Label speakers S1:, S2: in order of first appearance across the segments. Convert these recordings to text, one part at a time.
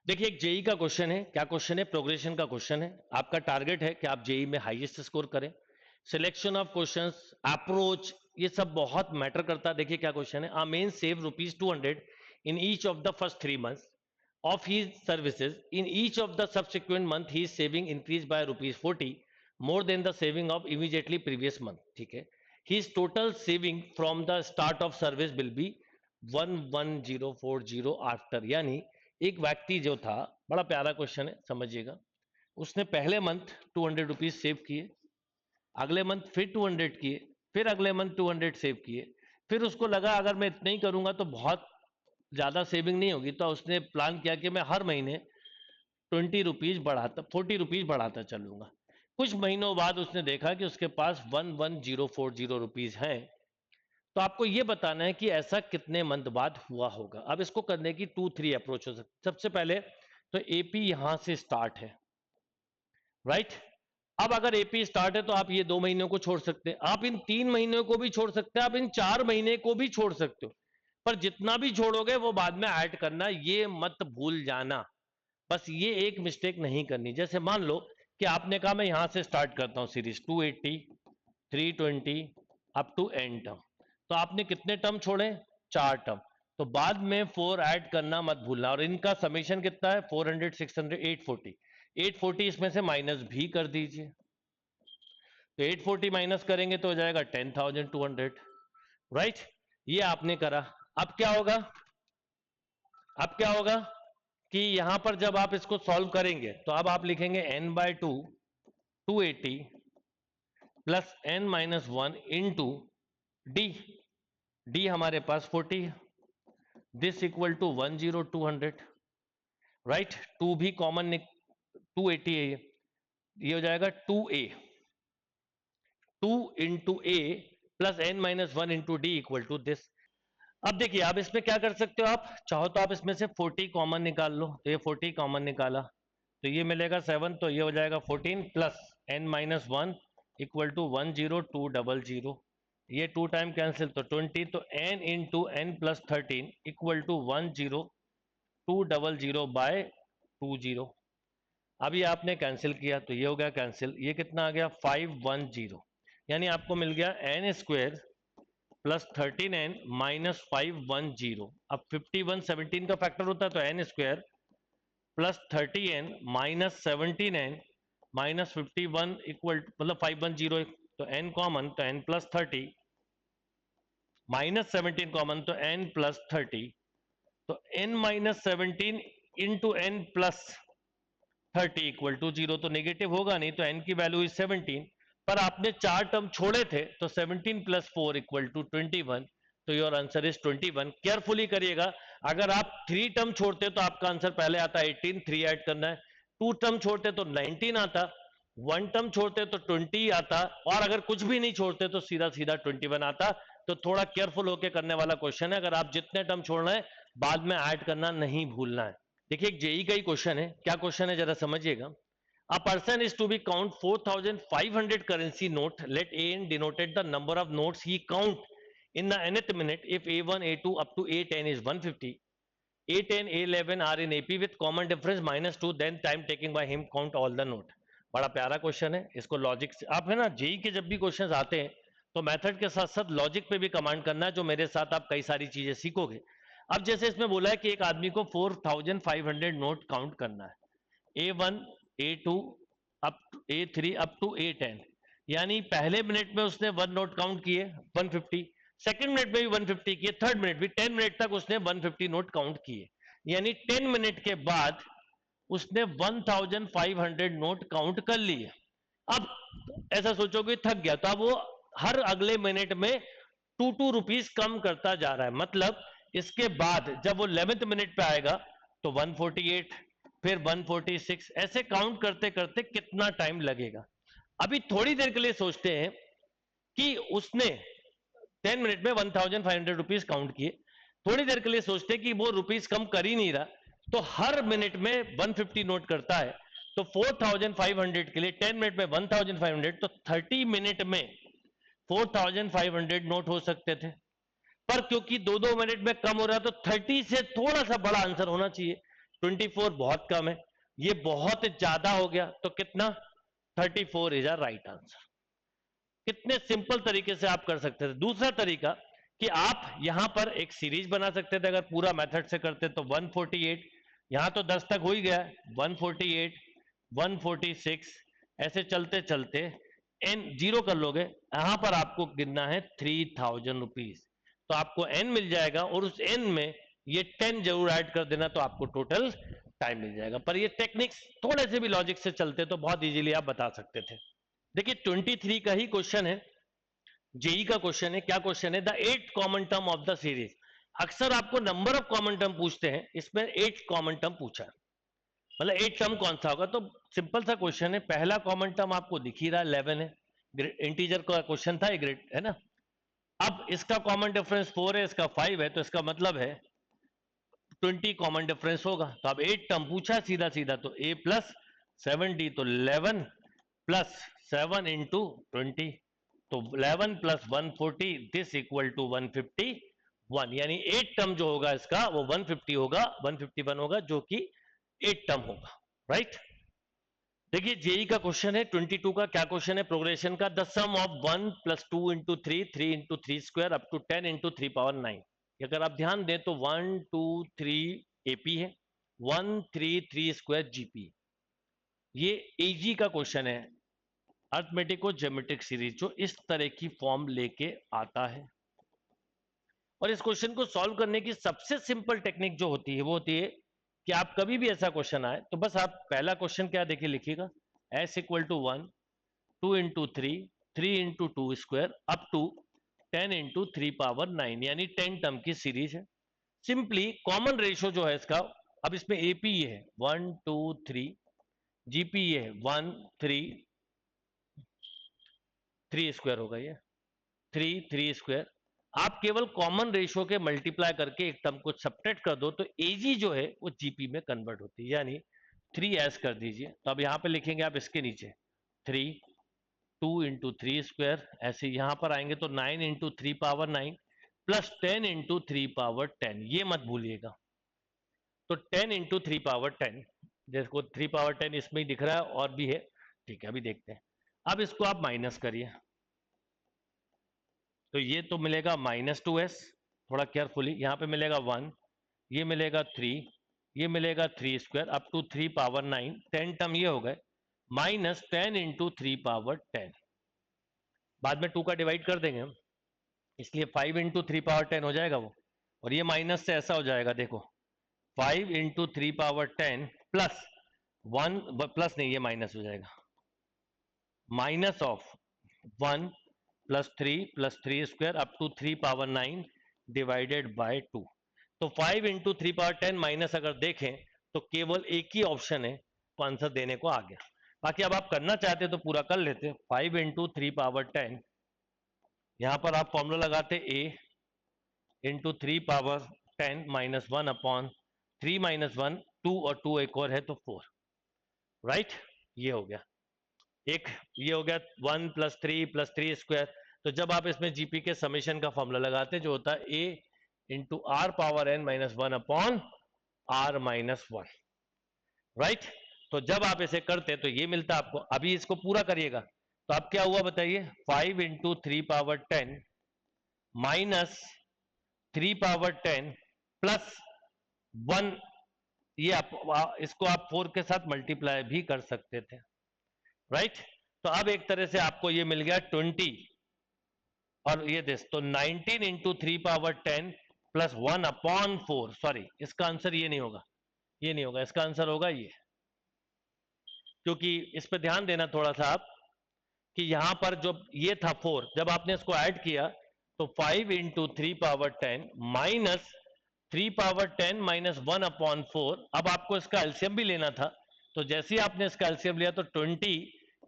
S1: देखिए एक जेई का क्वेश्चन है। क्या क्वेश्चन है? प्रोग्रेशन का क्वेश्चन है। आपका टारगेट है कि आप जेई में हाईएस्ट स्कोर करें। सिलेक्शन ऑफ क्वेश्चंस, अप्रोच, ये सब बहुत मैटर करता है। देखिए क्या क्वेश्चन है। A man save ₹200 in each of the first 3 months of his services. In each of the subsequent month he is saving increased by ₹40 more than the saving of immediately previous month. ठीक है। His total saving from the start of service will be 11040 after. यानी एक व्यक्ति जो था, बड़ा प्यारा question है, समझिएगा। उसने पहले मंथ ₹200 सेव किए, अगले मंथ फिर 200 किए, फिर अगले मंथ 200 सेव किए, फिर उसको लगा अगर मैं इतना ही करूंगा तो बहुत ज्यादा सेविंग नहीं होगी, तो उसने प्लान किया कि मैं हर महीने ₹40 बढ़ाता चलूंगा। कुछ महीनों बाद उसने देखा कि उसके पास 11040 रुपीज हैं। तो आपको यह बताना है कि ऐसा कितने मंथ बाद हुआ होगा। अब इसको करने की 2-3 अप्रोच हो सकती। सबसे पहले तो एपी यहां से स्टार्ट है, राइट। अब अगर एपी स्टार्ट है तो आप ये 2 महीनों को छोड़ सकते हैं, आप इन 3 महीनों को भी छोड़ सकते हैं, आप इन 4 महीने को भी छोड़ सकते हो। पर जितना भी छोड़ोगे वो बाद में ऐड करना, ये मत भूल जाना। बस ये एक मिस्टेक नहीं करनी। जैसे मान लो कि आपने कहा मैं यहां से स्टार्ट करता हूं series 280, 320 up to n term. तो आपने कितने टर्म छोड़े? 4 टर्म। तो बाद में 4 ऐड करना मत भूलना। और इनका समेशन कितना है? 400, 600, 840। 840 इसमें से माइनस भी कर दीजिए। तो 840 माइनस करेंगे तो हो जाएगा 10,200, राइट। ये आपने करा। अब क्या होगा? अब क्या होगा कि यहां पर जब आप इसको सॉल्व करेंगे तो अब आप लिखेंगे n/2 280 plus n-1 into D. D हमारे पास 40 है। This equal to 10200, right. 2 भी कॉमन, 280 है। ये हो जाएगा 2a, 2 into a plus n-1 into d equal to this. अब देखिए, आप इसमें क्या कर सकते हो, आप चाहो तो आप इसमें से 40 कॉमन निकाल लो। तो ये 40 कॉमन निकाला तो ये मिलेगा 7, तो ये हो जाएगा 14 प्लस n-1 इक्वल टू 10200। ये 2 टाइम कैंसिल तो 20, तो n into n plus 13 equal to 10200 by 20। अब ये आपने कैंसिल किया तो ये हो गया कैंसिल। ये कितना आ गया? 510। यानी आपको मिल गया n square plus 13n minus 510। अब 51 17 का फैक्टर होता है तो n square plus 30n minus 17n minus 51 equal मतलब 510। तो n कॉमन तो n प्लस 30 माइनस 17 कॉमन तो n प्लस 30। तो n minus 17 into n plus 30 equal to 0। तो नेगेटिव होगा नहीं, तो n की वैल्यू इज 17। पर आपने 4 टर्म छोड़े थे तो 17 प्लस 4 इक्वल टू 21। तो योर आंसर इज 21। केयरफुली करिएगा। अगर आप 3 टर्म छोड़ते तो आपका आंसर पहले आता 18, 3 ऐड करना है। 2 टर्म छोड़ते तो 19 आता, 1 टर्म छोड़ते तो 20 आता, और अगर कुछ भी नहीं छोड़ते तो सीधा सीधा 21 आता। तो थोड़ा केयरफुल होकर करने वाला क्वेश्चन है। अगर आप जितने टर्म छोड़ना है बाद में ऐड करना नहीं भूलना है। देखिए एक जेई का ही क्वेश्चन है। क्या क्वेश्चन है जरा समझिएगा। A person is to be count 4,500 currency note. Let AN denoted the number of notes he count in the nth minute. If A1, A2 up to A10 is 150, A10, A11 are in AP with common difference -2. Then time taking by him count all the note. बड़ा प्यारा question है। इसको logic से आप है ना, JEE के जब भी क्वेश्चन आते हैं तो मेथड के साथ साथ लॉजिक पे भी कमांड करना है, जो मेरे साथ आप कई सारी चीजें सीखोगे। अब जैसे इसमें बोला है कि एक आदमी को 4,500 नोट काउंट करना है। A1, A2 up to A3 up to A10। यानी पहले मिनट में उसने 1 नोट काउंट किए 150, सेकंड मिनट में भी 150 किए, थर्ड मिनट भी, 10 मिनट तक उसने 150 नोट काउंट किए। यानी 10 मिनट के बाद उसने 1,500 नोट काउंट कर लिए। अब ऐसा सोचोगे थक गया, तो अब वो हर अगले मिनट में 2 रुपीज कम करता जा रहा है। मतलब इसके बाद जब वो 11th मिनट पे आएगा तो 148, फिर 146, ऐसे काउंट करते करते कितना टाइम लगेगा। अभी थोड़ी देर के लिए सोचते हैं कि उसने 10 मिनट में 1,500 रुपीज काउंट किए। थोड़ी देर के लिए सोचते हैं कि वो रुपीज कम कर ही नहीं रहा, तो हर मिनट में 150 नोट करता है। तो 4,500 के लिए 10 मिनट में 1,500, तो 30 मिनट में 4,500 नोट हो सकते थे। पर क्योंकि 2-2 मिनट में कम हो रहा है तो 30 से थोड़ा सा बड़ा आंसर होना चाहिए। 24 बहुत कम है, ये बहुत ज्यादा हो गया, तो कितना 34 इज अ राइट आंसर। कितने सिंपल तरीके से आप कर सकते थे। दूसरा तरीका कि आप यहां पर एक सीरीज बना सकते थे, अगर पूरा मेथड से करते तो 148, यहां तो 10 तक हो ही गया, 148 146 ऐसे चलते चलते एन जीरो कर लोगे, यहां पर आपको गिनना है 3000 रुपीज, तो आपको एन मिल जाएगा और उस एन में ये 10 जरूर ऐड कर देना, तो आपको टोटल टाइम मिल जाएगा। पर ये टेक्निक्स थोड़े से भी लॉजिक से चलते तो बहुत इजीली आप बता सकते थे। देखिए 23 का ही क्वेश्चन है, जेई का क्वेश्चन है। क्या क्वेश्चन है? The 8th common term of the series. अक्सर आपको नंबर ऑफ कॉमन टर्म पूछते हैं, इसमें 8 कॉमन टर्म पूछा है, मतलब 8 टर्म कौन सा होगा। तो सिंपल सा क्वेश्चन है, पहला कॉमन टर्म आपको दिख ही रहा है 11 है, इंटीजर का क्वेश्चन था, ग्रेड है ना। अब इसका कॉमन डिफरेंस 4 है, इसका 5 है, तो इसका मतलब है 20 कॉमन डिफरेंस होगा। तो अब 8 टर्म पूछा सीधा सीधा, तो a प्लस 7d, तो 11 प्लस 7 इंटू 20, तो 11 प्लस 140 दिस इक्वल टू 151, यानी 8 टर्म जो होगा इसका वो 150 होगा, 151 होगा, जो कि 8 टर्म होगा, राइट। देखिए जेई का क्वेश्चन है 22 का। क्या क्वेश्चन है? प्रोग्रेशन का। The sum of 1 plus 2 into 3, 3 into 3 square up to 10 into 3 power 9। अगर आप ध्यान दें तो 1 2 3 एपी है, 1 3 3 स्क्वायर जीपी। ये एजी का क्वेश्चन है, अर्थमेटिक और ज्योमेट्रिक सीरीज, जो इस तरह की फॉर्म लेके आता है। और इस क्वेश्चन को सॉल्व करने की सबसे सिंपल टेक्निक जो होती है वो होती है कि आप कभी भी ऐसा क्वेश्चन आए तो बस आप पहला क्वेश्चन क्या देखिए लिखिएगा, S equal to 1 2 into 3 3 into 2 square up to 10 into 3 power 9, यानी 10 टर्म की सीरीज है। सिंपली कॉमन रेशियो जो है इसका, अब इसमें एपी ये है 1 2 3, जीपी ये है 1 3 3 स्क्वायर होगा, ये 3 3 स्क्वायर। आप केवल कॉमन रेशियो के मल्टीप्लाई करके एक टर्म को सब्ट्रैक्ट कर दो तो एजी जो है वो जीपी में कन्वर्ट होती है, यानी 3s कर दीजिए। तो अब यहां पे लिखेंगे आप इसके नीचे 3 2 इंटू 3 स्क्वायर, ऐसे यहां पर आएंगे तो 9 into 3 power 9 plus 10 into 3 power 10, ये मत भूलिएगा। तो 10 इंटू 3 पावर 10, जैसे 3 पावर 10 इसमें ही दिख रहा है और भी है, ठीक है, अभी देखते हैं। अब इसको आप माइनस करिए, तो ये तो मिलेगा -2s, थोड़ा केयरफुली, यहाँ पे मिलेगा 1, ये मिलेगा 3, ये मिलेगा 3 square up to 3 power 9, 10 term ये हो गए, -10 इंटू 3 पावर 10। बाद में 2 का डिवाइड कर देंगे हम, इसलिए 5 इंटू 3 पावर 10 हो जाएगा वो, और ये माइनस से ऐसा हो जाएगा, देखो 5 इंटू 3 पावर 10 प्लस 1, प्लस नहीं ये माइनस हो जाएगा, minus of 1 plus 3 square up to 3 power 9 divided by 2। तो 5 इंटू 3 पावर 10 माइनस अगर देखें तो केवल एक ही ऑप्शन है, तो आंसर देने को आ गया। बाकी अब आप करना चाहते तो पूरा कर लेते, 5 इंटू 3 पावर 10, यहां पर आप फॉर्मूला लगाते a into 3 power 10 minus 1 upon 3 minus 1 2, और 2 एक और है तो 4, राइट। ये हो गया एक, ये हो गया 1 प्लस 3 स्क्वायर। तो जब आप इसमें जीपी के समेशन का फॉर्मूला लगाते जो होता है a into R power n minus 1 upon r minus 1, right. तो जब आप इसे करते तो ये मिलता आपको। अभी इसको पूरा करिएगा, तो अब क्या हुआ बताइए, 5 into 3 power 10 minus 3 power 10 plus 1, ये इसको आप 4 के साथ मल्टीप्लाई भी कर सकते थे, राइट। तो अब एक तरह से आपको ये मिल गया 20, और ये दिस, तो 19 into 3 power 10 plus 1 upon 4, sorry इसका आंसर ये नहीं होगा, ये नहीं होगा, इसका आंसर होगा ये, क्योंकि इस पे ध्यान देना थोड़ा सा आप, कि यहां पर जो ये था 4, जब आपने इसको ऐड किया तो 5 into 3 power 10 minus 3 power 10 minus 1 upon 4। अब आपको इसका एलसीएम भी लेना था, तो जैसे ही आपने इसका एलसीएम लिया तो 20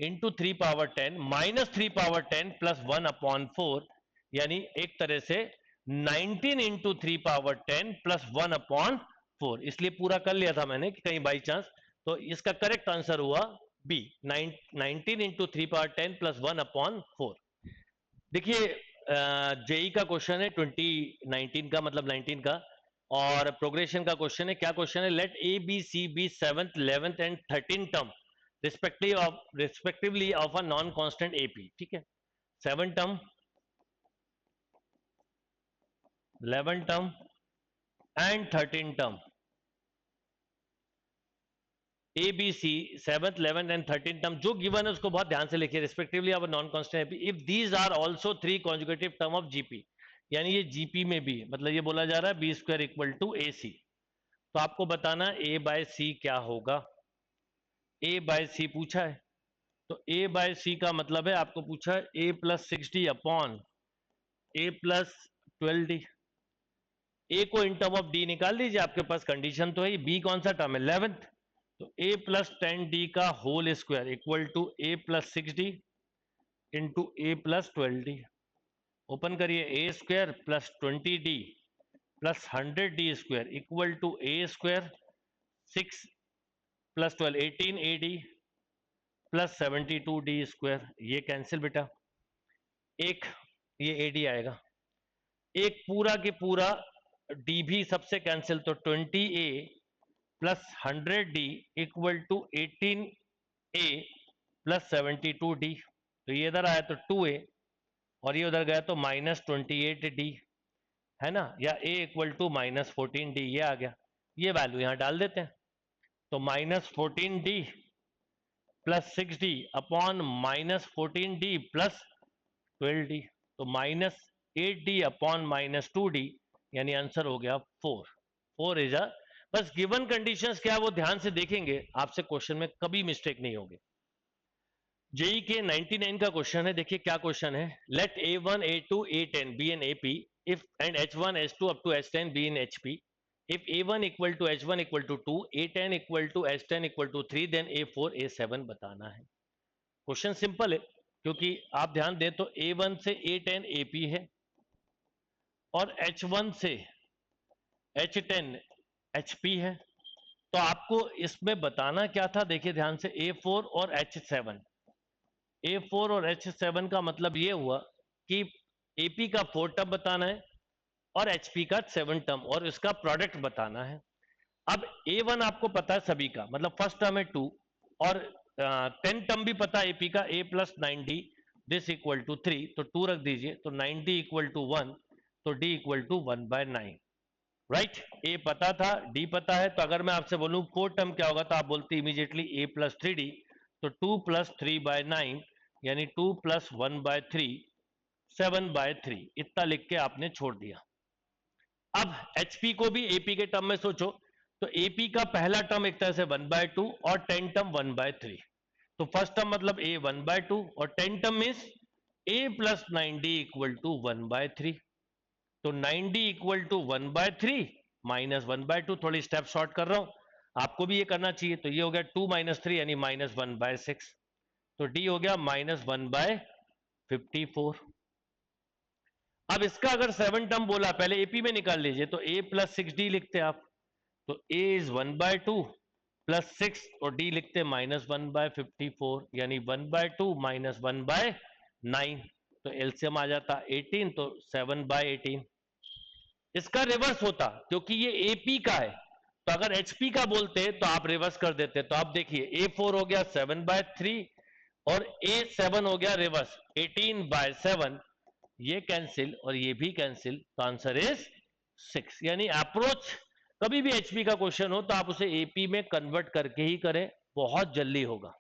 S1: into 3 power 10 minus 3 power 10 plus 1 upon 4, यानी एक तरह से 19 इंटू 3 पावर 10 प्लस 1 अपॉन 4। इसलिए पूरा कर लिया था मैंने कि कहीं बाई चांस, तो इसका करेक्ट आंसर हुआ B, 19 into 3 power 10 plus 1 upon 4। देखिए जेई का क्वेश्चन है 2019 का, मतलब 19 का। और प्रोग्रेशन का क्वेश्चन है। क्या क्वेश्चन है? Let a b c be 7th 11th and 13th term respectively of a non constant AP. ठीक है, 7 term, 11 term and 13 term, a b c 7th 11th and 13th term जो given है उसको बहुत ध्यान से लिखिए। Respectively of non constant AP if these are also 3 conjugative term of GP, यानी ये जीपी में भी, मतलब ये बोला जा रहा है बी स्क्वायर इक्वल टू ए सी। तो आपको बताना ए बाय सी क्या होगा। ए बाय सी पूछा है, तो ए बाय सी का मतलब है आपको पूछा है ए प्लस 6d अपॉन ए प्लस 12d। ए को इन टर्म ऑफ डी निकाल लीजिए, आपके पास कंडीशन तो है। बी कौन सा टर्म है? 11th। तो ए प्लस 10d का whole square equal to a plus 6d into a plus 12d। Open करिए, a square plus 20d plus 100d square equal to a square 6 plus 12 18ad plus 72d square. ये cancel बेटा, एक ये ad आएगा, एक पूरा के पूरा d भी सबसे कैंसिल, तो 20a plus 100d equal to 18a plus 72d। तो ये इधर आया तो 2a और ये उधर गया तो माइनस 28d, है ना, या a equal to minus 14d, ये आ गया। ये वैल्यू यहां डाल देते हैं, तो minus 14d plus 6d upon minus 14d plus 12d, तो minus 8d upon minus 2d, यानी आंसर हो गया 4। 4 इज अ, बस गिवन कंडीशंस क्या है वो ध्यान से देखेंगे, आपसे क्वेश्चन में कभी मिस्टेक नहीं होगी। जेई के 99 का क्वेश्चन है, देखिए क्या क्वेश्चन है। Let a1 a2 a10 be in AP if and h1 h2 up to h10 be in HP, if a1 equal to h1 equal to 2, a10 equal to h10 equal to 3, then a4 a7 बताना है। Question simple है, क्योंकि आप ध्यान दें तो a1 से a10 AP है और h1 से h10 HP है। तो आपको इसमें बताना क्या था, देखिए ध्यान से, a4 और h7। a4 और h7 का मतलब ये हुआ कि AP का 4 टर्म बताना है और HP का 7 टर्म, और इसका प्रोडक्ट बताना है। अब A1 आपको पता है सभी का, मतलब फर्स्ट टर्म है 2 और 10 टर्म भी पता है AP का, a plus 9d this equal to 3, तो 2 रख दीजिए, तो 9d इक्वल टू 1, तो d इक्वल टू 1/9। राइट, ए पता था, डी पता है, तो अगर मैं आपसे बोलूं 4 टर्म क्या होगा, तो आप बोलते इमीडिएटली a प्लस 3d, तो 2 प्लस 3/9 यानी 2 प्लस 1/3 7/3, इतना लिख के आपने छोड़ दिया। अब HP को भी AP के टर्म में सोचो, तो AP का पहला टर्म एक तरह से 1/2 और 10 टर्म 1/3, तो फर्स्ट टर्म मतलब a 1/2 और 10 term means a plus 9d equal to 1/3, तो 9d इक्वल टू 1/3 माइनस 1/2, थोड़ी स्टेप शॉर्ट कर रहा हूं, आपको भी ये करना चाहिए। तो ये हो गया 2 - 3 यानी माइनस 1/6, तो d हो गया माइनस 1/54। अब इसका अगर 7 टर्म बोला, पहले AP में निकाल लीजिए, तो a प्लस 6d लिखते आप, तो a इज 1/2 प्लस 6 और d लिखते माइनस 1/54, यानी 1/2 माइनस 1/9, तो एलसीएम आ जाता 18, तो 7/18। इसका रिवर्स होता, क्योंकि ये AP का है, तो अगर HP का बोलते तो आप रिवर्स कर देते। तो आप देखिए A4 हो गया 7/3 और A7 हो गया रिवर्स 18/7, ये कैंसिल और ये भी कैंसिल, तो आंसर इज 6। यानी अप्रोच कभी भी HP का क्वेश्चन हो तो आप उसे AP में कन्वर्ट करके ही करें, बहुत जल्दी होगा।